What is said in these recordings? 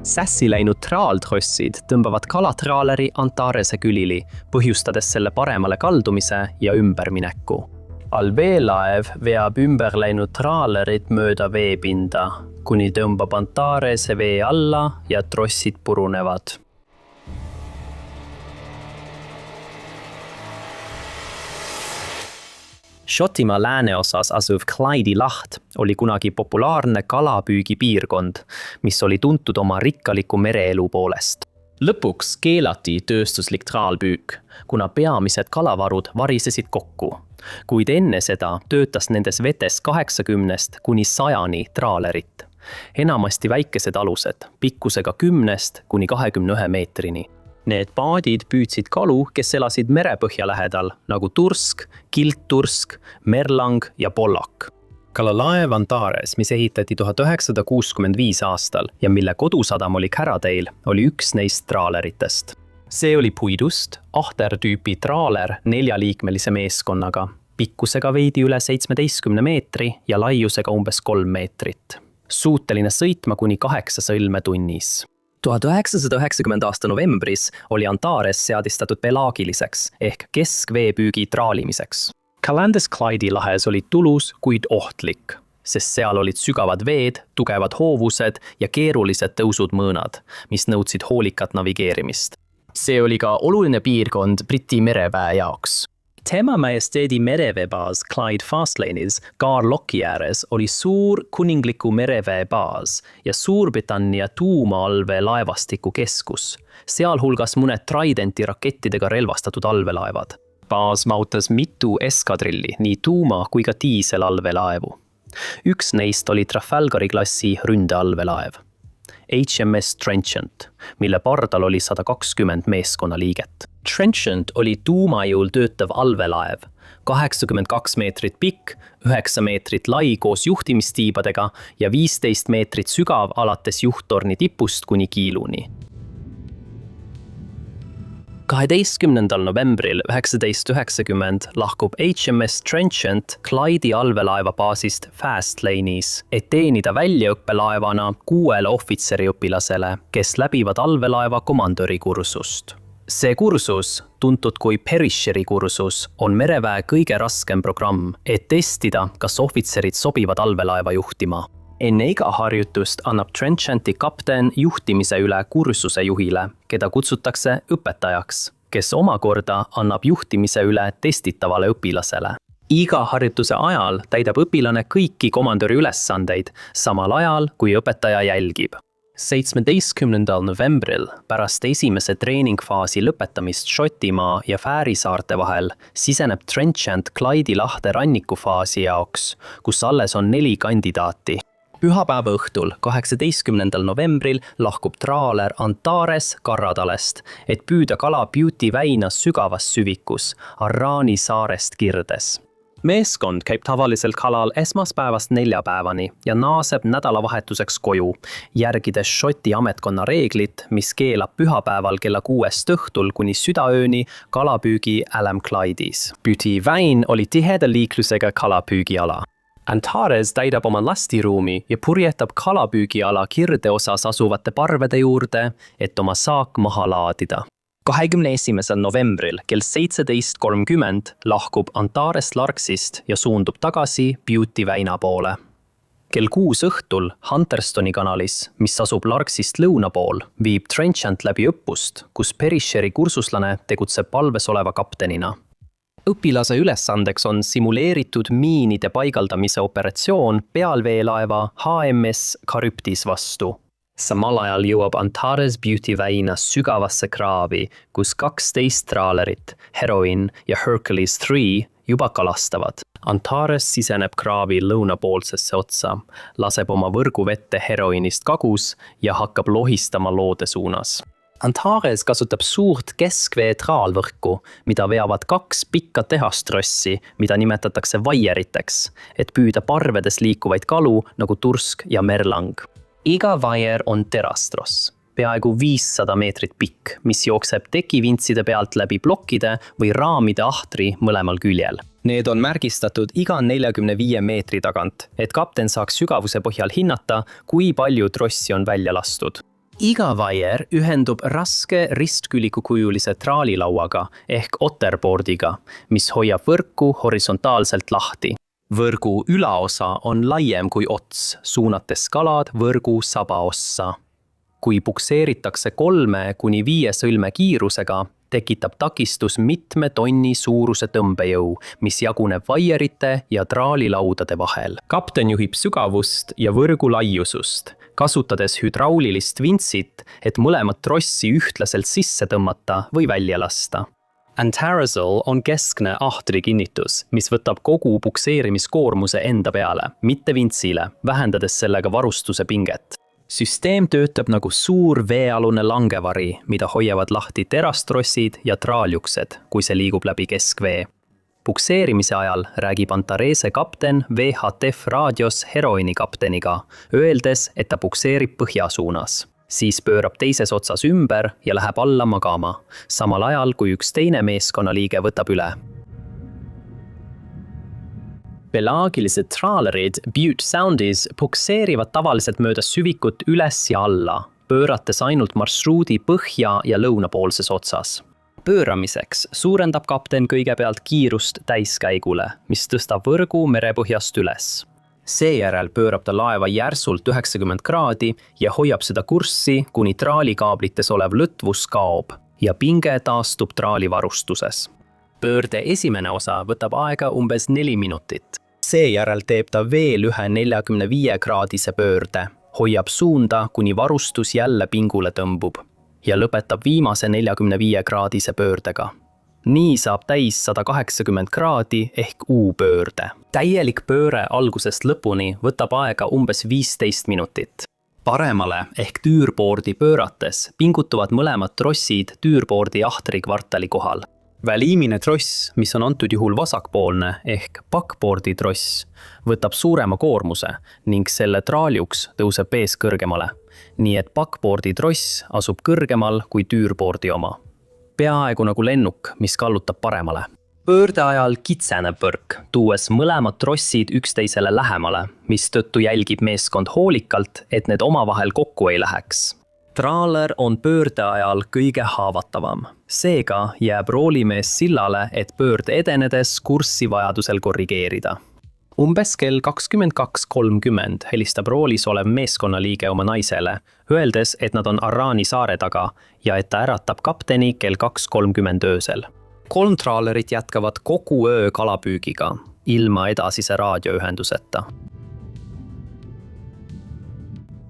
Sässi läinud traaltrossid tõmbavad kalatraaleri Antarese külili, põhjustades selle paremale kaldumise ja ümbermineku. Allveelaev veab ümber läinud traalerit mööda veepinda, kuni tõmbab Antarese vee alla ja trossid purunevad. Šotimaa lääneosas asuv Clyde'i laht oli kunagi populaarne kalapüügipiirkond, mis oli tuntud oma rikkaliku mereelu poolest. Lõpuks keelati tööstuslik traalpüük, kuna peamised kalavarud varisesid kokku. Kuid enne seda töötas nendes vetes 80 kuni 100 traalerit. Enamasti väikesed alused, pikkusega 10 kuni 21 meetrini. Need paadid püüdsid kalu, kes elasid merepõhja lähedal, nagu tursk, kilttursk, merlang ja pollak. Kalalaev Antares, mis ehitati 1965 aastal ja mille kodusadam oli Caradale, oli üks neist traaleritest. See oli puidust, ahtertüüpi traaler 4-liikmelise meeskonnaga, pikkusega veidi üle 17 meetri ja laiusega umbes 3 meetrit. Suuteline sõitma kuni 8 sõlme tunnis. 1990 aasta novembris oli Antares seadistatud pelaagiliseks ehk keskveepüügi traalimiseks. Kalandes Clyde'i lahes oli tulus, kuid ohtlik, sest seal olid sügavad veed, tugevad hoovused ja keerulised tõusud mõõnad, mis nõudsid hoolikat navigeerimist. See oli ka oluline piirkond Briti mereväe jaoks. Tema Majesteedi mereveebaas Clyde Fastlane'is Gaarlocki ääres oli suur kuningliku mereveebaas ja Suurbritannia tuumaallvee laevastiku keskus, sealhulgas mõned Tridenti rakettidega relvastatud allveelaevad. Baas mahutas mitu eskadrilli, nii tuuma- kui ka diiselallveelaevu. Üks neist oli Trafalgari klassi ründeallveelaev, HMS Trenchant, mille pardal oli 120 meeskonnaliiget. Trenchant oli tuumajõul töötav allveelaev, 82 meetrit pikk, 9 meetrit lai koos juhtimistiibadega ja 15 meetrit sügav alates juhttorni tipust kuni kiiluni. 12. novembril 1990 lahkub HMS Trenchant Clyde'i allveelaeva baasist Fastlane'is, et teenida väljaõppelaevana 6 ohvitseriõpilasele, kes läbivad allveelaeva komandöri kursust. See kursus, tuntud kui Perisheri kursus, on mereväe kõige raskem programm, et testida, kas ohvitserid sobivad allveelaeva juhtima. Enne iga harjutust annab Trenchanti kapten juhtimise üle kursuse juhile, keda kutsutakse õpetajaks, kes omakorda annab juhtimise üle testitavale õpilasele. Iga harjutuse ajal täidab õpilane kõiki komandöri ülesandeid, samal ajal kui õpetaja jälgib. 17. novembril pärast esimese treeningfaasi lõpetamist Šotimaa ja Fäärisaarte vahel siseneb Trenchant Clyde'i lahte rannikufaasi jaoks, kus alles on 4 kandidaati. Pühapäeva õhtul, 18. novembril lahkub traaler Antares Karradalest, et püüda kala Beauty väinas sügavas süvikus Arrani saarest kirdes. Meeskond käib tavaliselt kalal esmaspäevast neljapäevani ja naaseb nädalavahetuseks koju, järgides Šoti ametkonna reeglit, mis keelab pühapäeval kella 6 õhtul kuni südaööni kalapüügi Alam Clyde'is. Beauty väin oli tiheda liiklusega kalapüügiala. Antares täidab oma lastiruumi ja purjetab kalapüügiala kirdeosas asuvate parvede juurde, et oma saak maha laadida. 21. novembril kell 17.30 lahkub Antares Larksist ja suundub tagasi Beauty väina poole. Kell 6 õhtul Hunterstoni kanalis, mis asub Larksist lõuna pool, viib Trenchant läbi õppust, kus Perisheri kursuslane tegutseb palves oleva kaptenina. Õpilase ülesandeks on simuleeritud miinide paigaldamise operatsioon pealveelaeva HMS Charybdis vastu. Samal ajal jõuab Antares Beauty väina sügavasse kraavi, kus 12 traalerit, Heroine ja Hercules 3 juba kalastavad. Antares siseneb kraavi lõunapoolsesse otsa, laseb oma võrgu vette Heroinist kagus ja hakkab lohistama loode suunas. Antares kasutab suurt keskvee traalvõrku, mida veavad 2 pikka tehastrossi, mida nimetatakse vaieriteks, et püüda parvedes liikuvaid kalu nagu tursk ja merlang. Iga vaier on terastross, peaaegu 500 meetrit pikk, mis jookseb tekivintside pealt läbi plokkide või raamide ahtri mõlemal küljel. Need on märgistatud iga 45 meetri tagant, et kapten saaks sügavuse põhjal hinnata, kui palju trossi on välja lastud. Iga vaier ühendub raske ristkülikukujulise traalilauaga ehk otterboardiga, mis hoiab võrku horisontaalselt lahti. Võrgu ülaosa on laiem kui ots, suunates kalad võrgu sabaossa. Kui pukseeritakse 3–5 sõlme kiirusega, tekitab takistus mitme tonni suuruse tõmbejõu, mis jaguneb vaierite ja traalilaudade vahel. Kapten juhib sügavust ja võrgu laiusust, kasutades hüdraulilist vintsit, et mõlemat trossi ühtlaselt sisse tõmmata või välja lasta. Antarazol on keskne ahtrikinnitus, mis võtab kogu pukseerimiskoormuse enda peale, mitte vintsile, vähendades sellega varustuse pinget. Süsteem töötab nagu suur veealune langevari, mida hoiavad lahti terastrossid ja traaljuksed, kui see liigub läbi keskvee. Pukseerimise ajal räägib Antarese kapten VHF raadios heroini kapteniga, öeldes, et ta pukseerib põhja suunas. Siis pöörab teises otsas ümber ja läheb alla magama, samal ajal kui üks teine meeskonnaliige võtab üle. Pelaagilised traalerid Butte Soundis pukseerivad tavaliselt mööda süvikut üles ja alla, pöörates ainult marsruudi põhja ja lõunapoolses otsas. Pööramiseks suurendab kapten kõigepealt kiirust täiskäigule, mis tõstab võrgu merepõhjast üles. Seejärel pöörab ta laeva järsult 90 kraadi ja hoiab seda kurssi, kuni traalikaablites olev lõtvus kaob ja pinge taastub traalivarustuses. Pöörde esimene osa võtab aega umbes 4 minutit. Seejärel teeb ta veel ühe 45-kraadise pöörde, hoiab suunda, kuni varustus jälle pingule tõmbub ja lõpetab viimase 45-kraadise pöördega. Nii saab täis 180 kraadi ehk U-pöörde. Täielik pööre algusest lõpuni võtab aega umbes 15 minutit. Paremale ehk tüürboardi pöörates pingutuvad mõlemad trossid tüürboardi ahtrikvartali kohal. Väliimine tross, mis on antud juhul vasakpoolne ehk backboardi tross, võtab suurema koormuse ning selle traaljuks tõuseb vees kõrgemale, nii et backboardi tross asub kõrgemal kui tüürboardi oma. Peaaegu nagu lennuk, mis kallutab paremale. Pöörde ajal kitseneb võrk, tuues mõlemad trossid üksteisele lähemale, mis tõttu jälgib meeskond hoolikalt, et need omavahel kokku ei läheks. Traaler on pöörde ajal kõige haavatavam. Seega jääb roolimees sillale, et pöörde edenedes kurssi vajadusel korrigeerida. Umbes kell 22:30 helistab roolis olev meeskonnaliige oma naisele, öeldes, et nad on Arrani saare taga ja et ta äratab kapteni kell 2:30 öösel. 3 traalerit jätkavad kogu öö kalapüügiga, ilma edasise raadioühenduseta.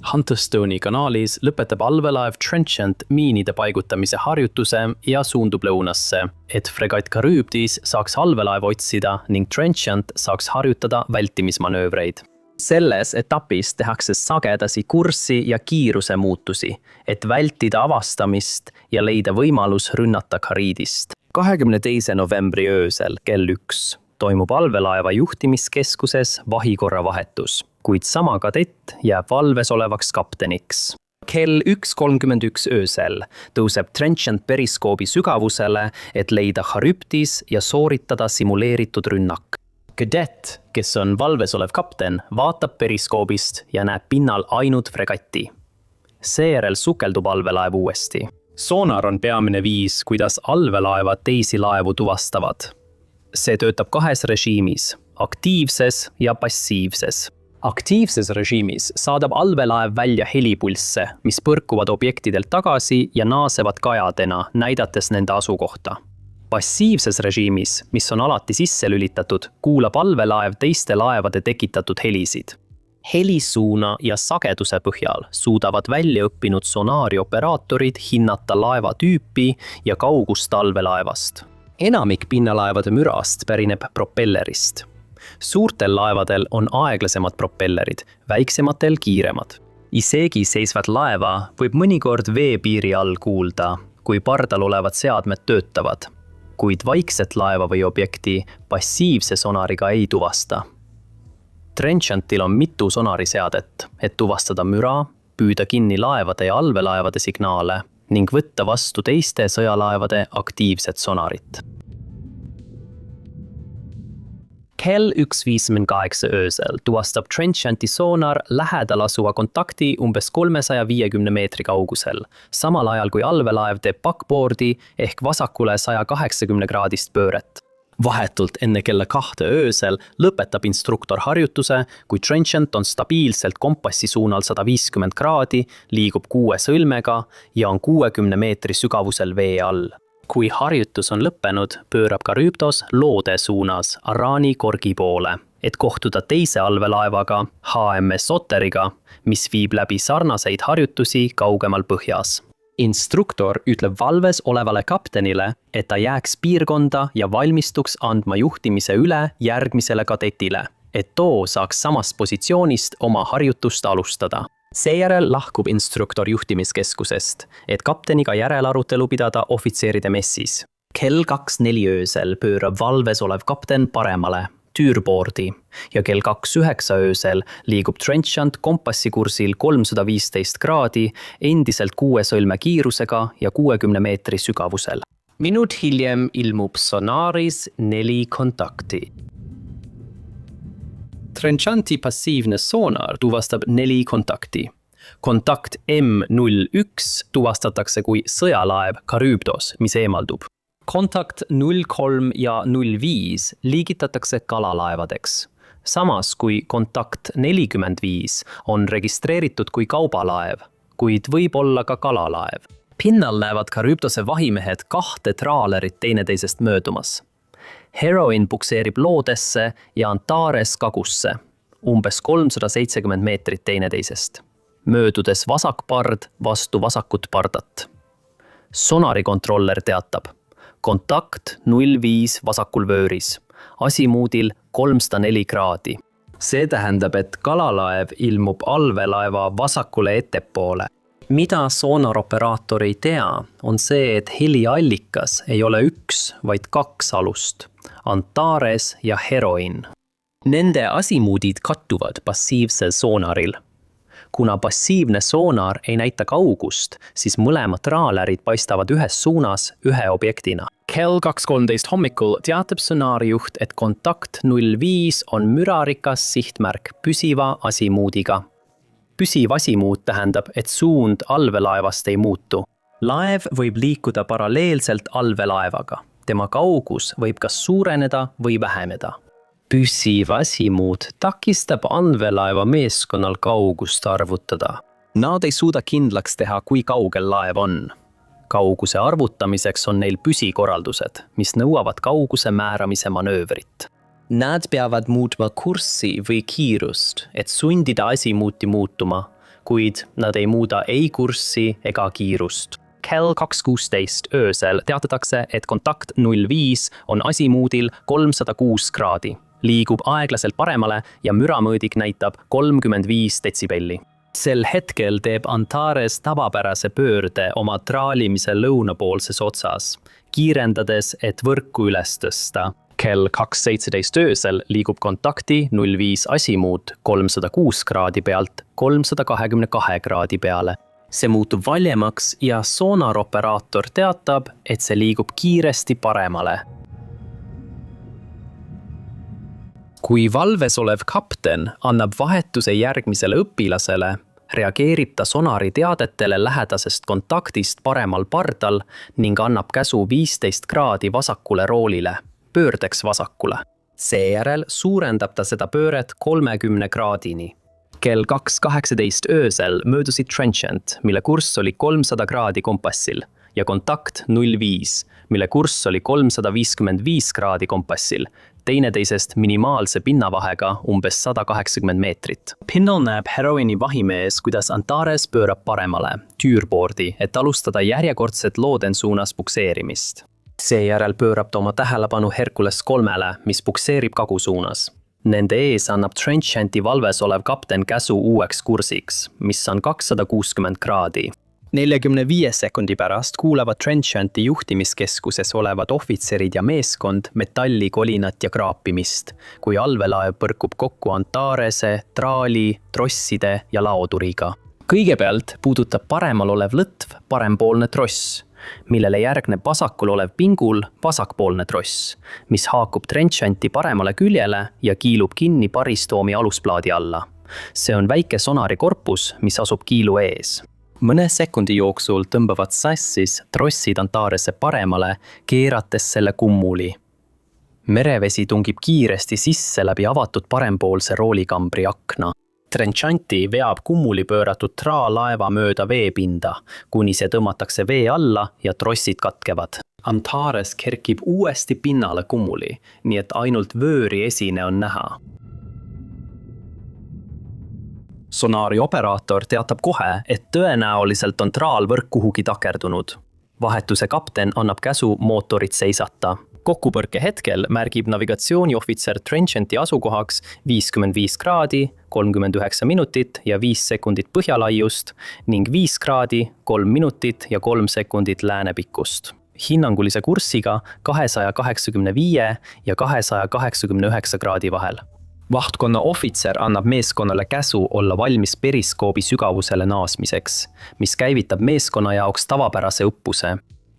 Hunterstone'i kanaalis lõpetab allveelaev Trenchant miinide paigutamise harjutuse ja suundub lõunasse, et fregatt Charybdis saaks allveelaeva otsida ning Trenchant saaks harjutada vältimismanöövreid. Selles etapis tehakse sagedasi kurssi ja kiiruse muutusi, et vältida avastamist ja leida võimalus rünnata Charybdist. 22. novembri öösel kell 1 toimub allveelaeva juhtimiskeskuses vahikorra vahetus, kuid sama kadett jääb valves olevaks kapteniks. Kell 1:31 öösel tõuseb Trenchant periskoobi sügavusele, et leida Charybdis ja sooritada simuleeritud rünnak. Kadett, kes on valves olev kapten, vaatab periskoobist ja näeb pinnal ainult fregatti. Seejärel sukeldub allveelaev uuesti. Sonar on peamine viis, kuidas allveelaevad teisi laevu tuvastavad. See töötab 2 režiimis, aktiivses ja passiivses. Aktiivses režiimis saadab allveelaev välja helipulsse, mis põrkuvad objektidelt tagasi ja naasevad kajadena, näidates nende asukohta. Passiivses režiimis, mis on alati sisse lülitatud, kuulab allveelaev teiste laevade tekitatud helisid. Helisuuna ja sageduse põhjal suudavad väljaõppinud sonaarioperaatorid hinnata laeva tüüpi ja kaugust allveelaevast. Enamik pinnalaevade mürast pärineb propellerist. Suurtel laevadel on aeglasemad propellerid, väiksematel kiiremad. Isegi seisvat laeva võib mõnikord veepiiri all kuulda, kui pardal olevad seadmed töötavad, kuid vaikset laeva või objekti passiivse sonariga ei tuvasta. Trenchantil on mitu sonariseadet, et tuvastada müra, püüda kinni laevade ja allveelaevade signaale ning võtta vastu teiste sõjalaevade aktiivset sonarit. Kell 1.58 öösel tuvastab Trenchanti soonar lähedal asuva kontakti umbes 350 meetri kaugusel, samal ajal kui allveelaev teeb backboardi ehk vasakule 180 kraadist pööret. Vahetult enne kella 2 öösel lõpetab instruktor harjutuse, kui Trenchant on stabiilselt kompassi suunal 150 kraadi, liigub 6 sõlmega ja on 60 meetri sügavusel vee all. Kui harjutus on lõppenud, pöörab Charybdis loode suunas Arani korgi poole, et kohtuda teise allveelaevaga HMS Otteriga, mis viib läbi sarnaseid harjutusi kaugemal põhjas. Instruktor ütleb valves olevale kaptenile, et ta jääks piirkonda ja valmistuks andma juhtimise üle järgmisele kadetile, et too saaks samast positsioonist oma harjutust alustada. Seejärel lahkub instruktor juhtimiskeskusest, et kapteniga järelarutelu pidada ohvitseeride messis. Kell 2.4 öösel pöörab valves olev kapten paremale, tüürboardi, ja kell 2.9 öösel liigub Trenchant kompassikursil 315 kraadi, endiselt 6 sõlme kiirusega ja 60 meetri sügavusel. Minut hiljem ilmub sonaaris 4 kontakti. Trenchanti passiivne soonar tuvastab 4 kontakti. Kontakt M01 tuvastatakse kui sõjalaev Charybdis, mis eemaldub. Kontakt 03 ja 05 liigitatakse kalalaevadeks. Samas kui kontakt 45 on registreeritud kui kaubalaev, kuid võib olla ka kalalaev. Pinnal näevad Charybdise vahimehed 2 traalerit teineteisest möödumas. Heroin pukseerib loodesse ja Antares kagusse, umbes 370 meetrit teineteisest, möödudes vasakpard vastu vasakut pardat. Sonarikontroller teatab, kontakt 05 vasakul vööris, asimuudil 304 kraadi. See tähendab, et kalalaev ilmub allveelaeva vasakule ettepoole. Mida soonaroperaator ei tea, on see, et heliallikas ei ole 1, vaid 2 alust, Antares ja Heroin. Nende asimuudid kattuvad passiivsel soonaril. Kuna passiivne soonar ei näita kaugust, siis mõlemad traalerid paistavad ühes suunas ühe objektina. Kell 2.13 hommikul teatab sonaarijuht, et kontakt 05 on mürarikas sihtmärk püsiva asimuudiga. Püsiv asimuud tähendab, et suund allveelaevast ei muutu. Laev võib liikuda paralleelselt allveelaevaga. Tema kaugus võib kas suureneda või väheneda. Püsiv asimuud takistab allveelaeva meeskonnal kaugust arvutada. Nad ei suuda kindlaks teha, kui kaugel laev on. Kauguse arvutamiseks on neil püsikorraldused, mis nõuavad kauguse määramise manöövrit. Nad peavad muutma kurssi või kiirust, et sundida asimuuti muutuma, kuid nad ei muuda ei kurssi ega kiirust. Kell 2.16 öösel teatatakse, et kontakt 05 on asimuudil 306 kraadi, liigub aeglaselt paremale ja müramõõdik näitab 35 detsibelli. Sel hetkel teeb Antares tavapärase pöörde oma traalimise lõunapoolses otsas, kiirendades, et võrku üles tõsta. Kell 2.17 öösel liigub kontakti 05 asimuud 306 kraadi pealt 322 kraadi peale. See muutub valjemaks ja soonaroperaator teatab, et see liigub kiiresti paremale. Kui valves olev kapten annab vahetuse järgmisele õpilasele, reageerib ta sonari teadetele lähedasest kontaktist paremal pardal ning annab käsu 15 kraadi vasakule roolile, pöördeks vasakule. Seejärel suurendab ta seda pööret 30 kraadini. Kell 2.18 öösel möödusid Trenchant, mille kurss oli 300 kraadi kompassil, ja kontakt 05, mille kurss oli 355 kraadi kompassil, teineteisest minimaalse pinnavahega umbes 180 meetrit. Pinnal näeb Heroini vahimees, kuidas Antares pöörab paremale, tüürboardi, et alustada järjekordset looden suunas pukseerimist. Seejärel pöörab ta oma tähelepanu Hercules 3-le, mis pukseerib kagusuunas. Nende ees annab Trenchanti valves olev kapten käsu uueks kursiks, mis on 260 kraadi. 45 sekundi pärast kuulavad Trenchanti juhtimiskeskuses olevad ohvitserid ja meeskond metallikolinat ja kraapimist, kui allveelaev põrkub kokku Antarese, traali, trosside ja laoturiga. Kõigepealt puudutab paremal olev lõtv parempoolne tross, millele järgneb vasakul olev pingul vasakpoolne tross, mis haakub Trenchanti paremale küljele ja kiilub kinni paristoomi alusplaadi alla. See on väike sonari korpus, mis asub kiilu ees. Mõne sekundi jooksul tõmbavad sassis trossid Antarese paremale, keerates selle kummuli. Merevesi tungib kiiresti sisse läbi avatud parempoolse roolikambri akna. Trenchanti veab kummuli pööratud traalaeva mööda veepinda, kuni see tõmmatakse vee alla ja trossid katkevad. Antares kerkib uuesti pinnale kummuli, nii et ainult vööri esine on näha. Sonari operaator teatab kohe, et tõenäoliselt on traalvõrk kuhugi takerdunud. Vahetuse kapten annab käsu mootorit seisata. Kokkupõrke hetkel märgib navigatsiooniohvitser Trenchanti asukohaks 55 kraadi, 39 minutit ja 5 sekundit põhjalaiust ning 5 kraadi, 3 minutit ja 3 sekundit läänepikkust. Hinnangulise kursiga 285 ja 289 kraadi vahel. Vahtkonna ohvitser annab meeskonnale käsu olla valmis periskoobi sügavusele naasmiseks, mis käivitab meeskonna jaoks tavapärase õppuse.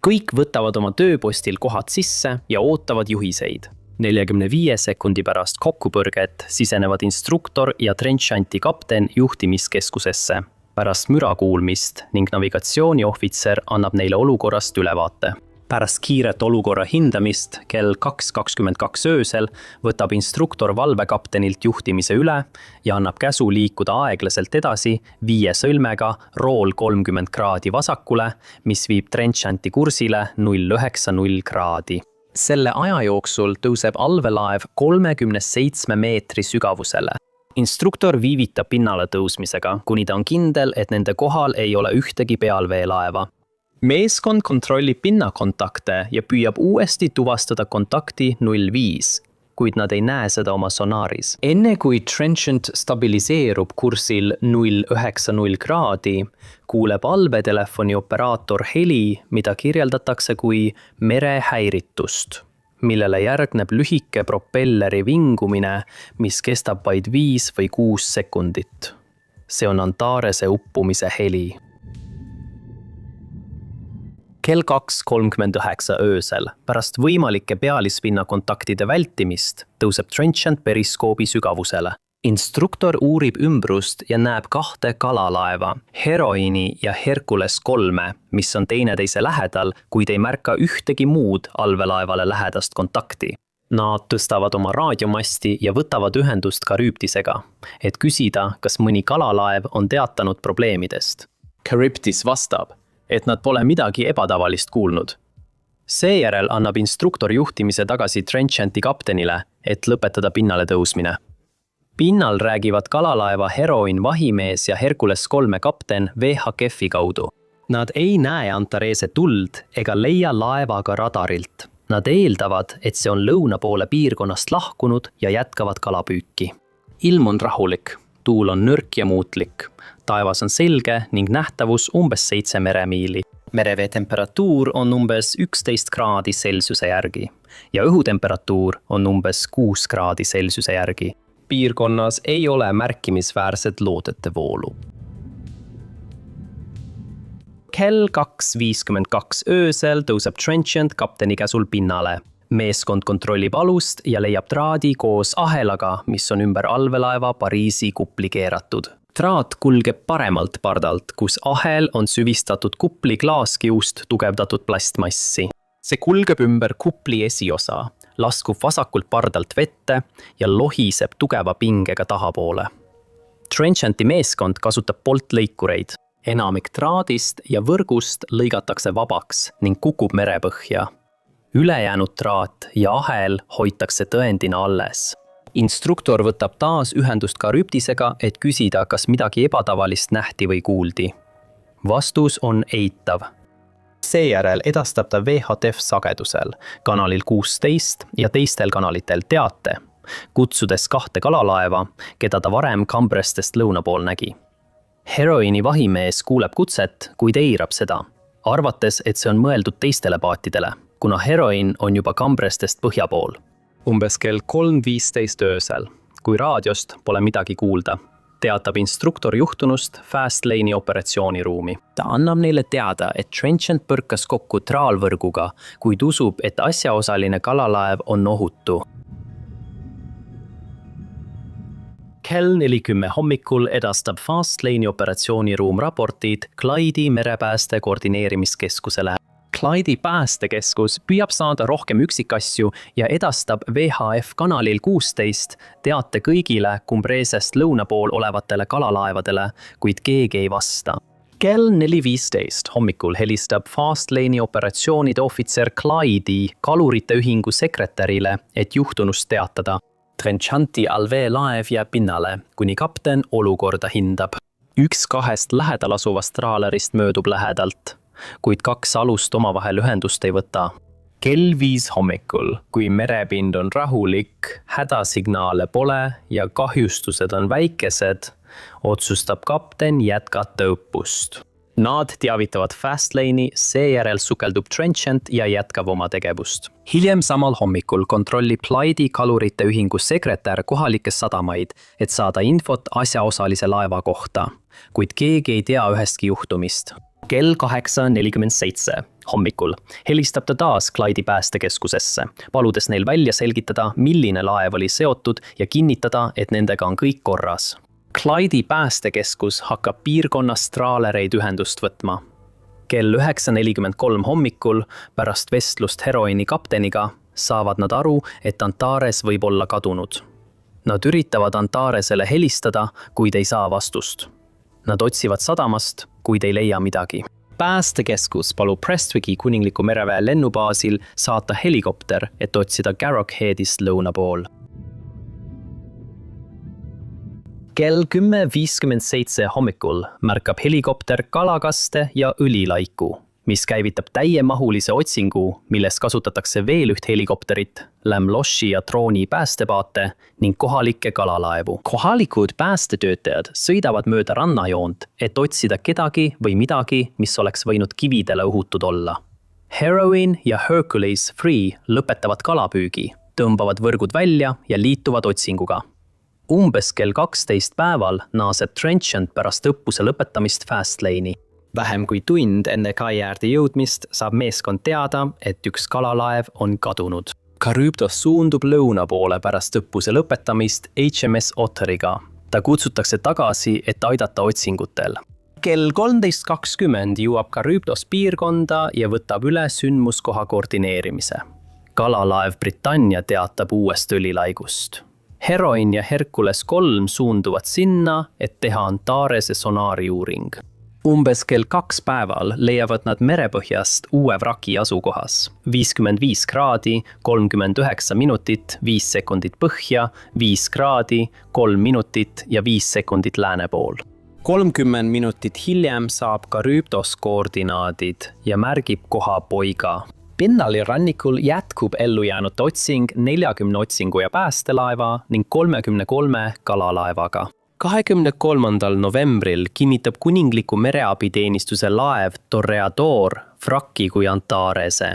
Kõik võtavad oma tööpostil kohad sisse ja ootavad juhiseid. 45 sekundi pärast kokkupõrget sisenevad instruktor ja Trenchanti kapten juhtimiskeskusesse pärast müra kuulmist ning navigatsiooniohvitser annab neile olukorrast ülevaate. Pärast kiiret olukorra hindamist kell 2:22 öösel võtab instruktor valvekaptenilt juhtimise üle ja annab käsu liikuda aeglaselt edasi 5 sõlmega rool 30 kraadi vasakule, mis viib Trenchanti kursile 090 kraadi. Selle aja jooksul tõuseb allveelaev 37 meetri sügavusele. Instruktor viivitab pinnale tõusmisega, kuni ta on kindel, et nende kohal ei ole ühtegi pealveelaeva. Meeskond kontrollib pinnakontakte ja püüab uuesti tuvastada kontakti 05, kuid nad ei näe seda oma sonaaris. Enne kui Trenchant stabiliseerub kursil 090 kraadi, kuuleb allveetelefoni operaator heli, mida kirjeldatakse kui merehäiritust, millele järgneb lühike propelleri vingumine, mis kestab vaid 5 või 6 sekundit. See on Antarese uppumise heli. Kell 2:39 öösel, pärast võimalike pealispinna kontaktide vältimist, tõuseb Trenchant periskoobi sügavusele. Instruktor uurib ümbrust ja näeb 2 kalalaeva, Heroini ja Hercules 3, mis on teineteise lähedal, kuid ei märka ühtegi muud allveelaevale lähedast kontakti. Nad tõstavad oma raadiomasti ja võtavad ühendust Charybdisega, et küsida, kas mõni kalalaev on teatanud probleemidest. Charybdis vastab, et nad pole midagi ebatavalist kuulnud. Seejärel annab instruktor juhtimise tagasi Trenchanti kaptenile, et lõpetada pinnale tõusmine. Pinnal räägivad kalalaeva Heroin vahimees ja Hercules 3 kapten VHF-i kaudu. Nad ei näe Antarese tuld ega leia laevaga radarilt. Nad eeldavad, et see on lõuna poole piirkonnast lahkunud ja jätkavad kalapüüki. Ilm on rahulik, tuul on nõrk ja muutlik. Taevas on selge ning nähtavus umbes 7 meremiili. Merevee temperatuur on umbes 11 kraadi Celsiuse järgi ja õhutemperatuur on umbes 6 kraadi Celsiuse järgi. Piirkonnas ei ole märkimisväärset loodete voolu. Kell 2:52 öösel tõuseb Trenchant kapteni käsul pinnale. Meeskond kontrollib alust ja leiab traadi koos ahelaga, mis on ümber allveelaeva Pariisi kupli keeratud. Traat kulgeb paremalt pardalt, kus ahel on süvistatud kupli klaaskiust tugevdatud plastmassi. See kulgeb ümber kupli esiosa, laskub vasakult pardalt vette ja lohiseb tugeva pingega tahapoole. Trenchanti meeskond kasutab poltlõikureid. Enamik traadist ja võrgust lõigatakse vabaks ning kukub merepõhja. Ülejäänud traat ja ahel hoitakse tõendina alles. Instruktor võtab taas ühendust Charybdisega, et küsida, kas midagi ebatavalist nähti või kuuldi. Vastus on eitav. Seejärel edastab ta VHF sagedusel, kanalil 16 ja teistel kanalitel teate, kutsudes 2 kalalaeva, keda ta varem Cambrestest lõuna pool nägi. Heroini vahimees kuuleb kutset, kuid eirab seda, arvates, et see on mõeldud teistele paatidele, kuna Heroin on juba Cambrestest põhja pool. Umbes kell 3:15 öösel, kui raadiost pole midagi kuulda. teatab instruktor juhtunust Fastlane'i operatsiooniruumi. Ta annab neile teada, et Trenchant põrkas kokku traalvõrguga, kuid usub, et asjaosaline kalalaev on ohutu. Kell 40 hommikul edastab Fastlane'i operatsiooniruum raportid Clyde'i merepääste koordineerimiskeskusele. Clyde'i päästekeskus püüab saada rohkem üksikasju ja edastab VHF kanalil 16 teate kõigile Cumbresest lõuna pool olevatele kalalaevadele, kuid keegi ei vasta. Kell 4:15 hommikul helistab Fastlane'i operatsioonide ohvitser Clyde'i kalurite ühingu sekretärile, et juhtunust teatada. Trenchanti allveelaev jääb pinnale, kuni kapten olukorda hindab. Üks 2 lähedal asuvast traalerist möödub lähedalt, kuid 2 alust omavahel ühendust ei võta. Kell 5 hommikul, kui merepind on rahulik, hädasignaale pole ja kahjustused on väikesed, otsustab kapten jätkata õppust. Nad teavitavad Fastlane'i, seejärel sukeldub Trenchant ja jätkab oma tegevust. Hiljem samal hommikul kontrollib Clyde'i kalurite ühingu sekretär kohalikke sadamaid, et saada infot asjaosalise laeva kohta, kuid keegi ei tea ühestki juhtumist. Kell 8:47 hommikul helistab ta taas Clyde'i päästekeskusesse, paludes neil välja selgitada, milline laev oli seotud ja kinnitada, et nendega on kõik korras. Clyde'i päästekeskus hakkab piirkonnast traalereid ühendust võtma. Kell 9:43 hommikul pärast vestlust heroini kapteniga saavad nad aru, et Antares võib olla kadunud. Nad üritavad Antaresele helistada, kuid ei saa vastust. Nad otsivad sadamast, kuid ei leia midagi. Päästekeskus palub Prestwicki kuningliku mereväe lennubaasil saata helikopter, et otsida Garrock Headist lõuna pool. Kell 10:57 hommikul märkab helikopter kalakaste ja õlilaiku, mis käivitab täiemahulise otsingu, milles kasutatakse veel üht helikopterit, Lamloshi ja Trooni päästepaate ning kohalikke kalalaevu. Kohalikud päästetöötajad sõidavad mööda rannajoont, et otsida kedagi või midagi, mis oleks võinud kividele õhutud olla. Heroine ja Hercules Free lõpetavad kalapüügi, tõmbavad võrgud välja ja liituvad otsinguga. Umbes kell 12 päeval naaseb Trenchant pärast õppuse lõpetamist Fastlane'i. Vähem kui tund enne kai äärde jõudmist saab meeskond teada, et üks kalalaev on kadunud. Charybdis suundub lõuna poole pärast õppuse lõpetamist HMS Otteriga. Ta kutsutakse tagasi, et aidata otsingutel. Kell 13:20 jõuab Charybdis piirkonda ja võtab üle sündmuskoha koordineerimise. Kalalaev Britannia teatab uuest õlilaigust. Heroine ja Hercules 3 suunduvad sinna, et teha Antarese sonaariuuring. Umbes kell 2 päeval leiavad nad merepõhjast uue vraki asukohas. 55 kraadi, 39 minutit, 5 sekundit põhja, 5 kraadi, 3 minutit ja 5 sekundit lääne pool. 30 minutit hiljem saab Charybdis koordinaadid ja märgib koha poiga. Pinnal ja rannikul jätkub ellujäänute otsing 40 otsingu ja päästelaeva ning 33 kalalaevaga. 23. novembril kinnitab kuningliku mereabiteenistuse laev Toreador vraki kui Antarese.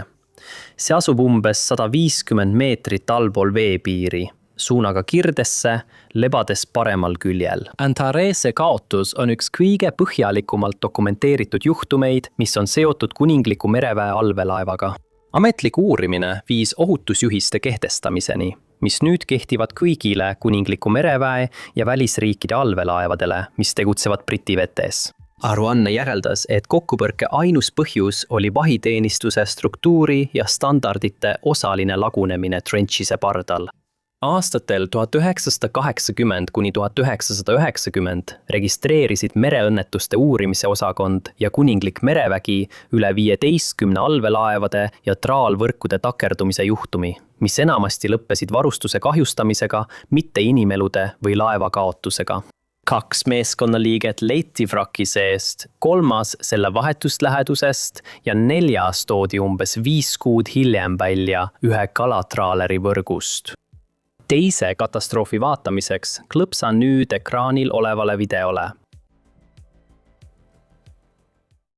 See asub umbes 150 meetrit allpool veepiiri, suunaga Kirdesse, lebades paremal küljel. Antarese kaotus on üks kõige põhjalikumalt dokumenteeritud juhtumeid, mis on seotud kuningliku mereväe allveelaevaga. Ametlik uurimine viis ohutusjuhiste kehtestamiseni, mis nüüd kehtivad kõigile kuningliku mereväe ja välisriikide allveelaevadele, mis tegutsevad Briti vetes. Aruanne järeldas, et kokkupõrke ainus põhjus oli vahiteenistuse struktuuri ja standardite osaline lagunemine Trenchise pardal. Aastatel 1980 kuni 1990 registreerisid mereõnnetuste uurimise osakond ja kuninglik merevägi üle 15 allveelaevade ja traalvõrkude takerdumise juhtumi, mis enamasti lõppesid varustuse kahjustamisega, mitte inimelude või laeva kaotusega. 2 meeskonnaliiget leiti vraki seest, 3 selle vahetust lähedusest ja 4 toodi umbes 5 kuud hiljem välja ühe kalatraaleri võrgust. Teise katastroofi vaatamiseks klõpsan nüüd ekraanil olevale videole.